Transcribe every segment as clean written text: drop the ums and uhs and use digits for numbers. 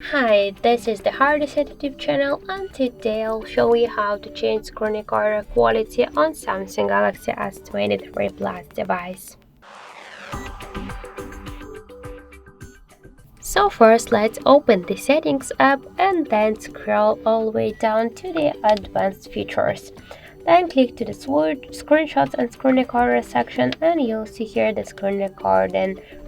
Hi, this is the HardReset.Info channel, and today I'll show you how to change screen recorder quality on Samsung Galaxy S23 Plus device. So first, let's open the Settings app and then scroll all the way down to the Advanced Features. Then click to the Screenshots and Screen Recorder section, and you'll see here the screen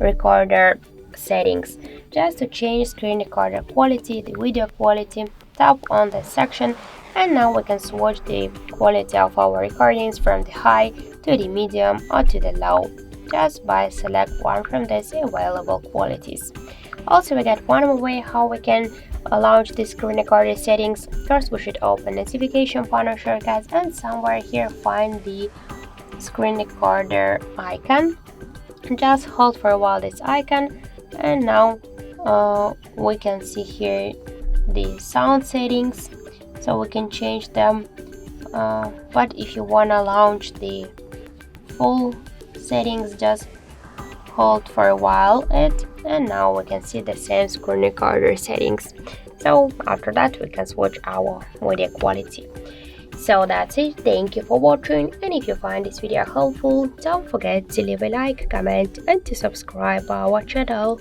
recorder settings. Just to change screen recorder quality, the video quality, tap on the section, and now we can switch the quality of our recordings from the high to the medium or to the low, just by select one from these available qualities. Also, we got one more way how we can launch the screen recorder settings. First, we should open notification panel shortcuts and somewhere here find the screen recorder icon. Just hold for a while this icon, and now we can see here the sound settings, so we can change them. But if you wanna launch the full settings, just hold for a while it, and now we can see the same screen recorder settings. So after that we can switch our video quality. So that's it. Thank you for watching, and if you find this video helpful, don't forget to leave a like, comment and to subscribe our channel.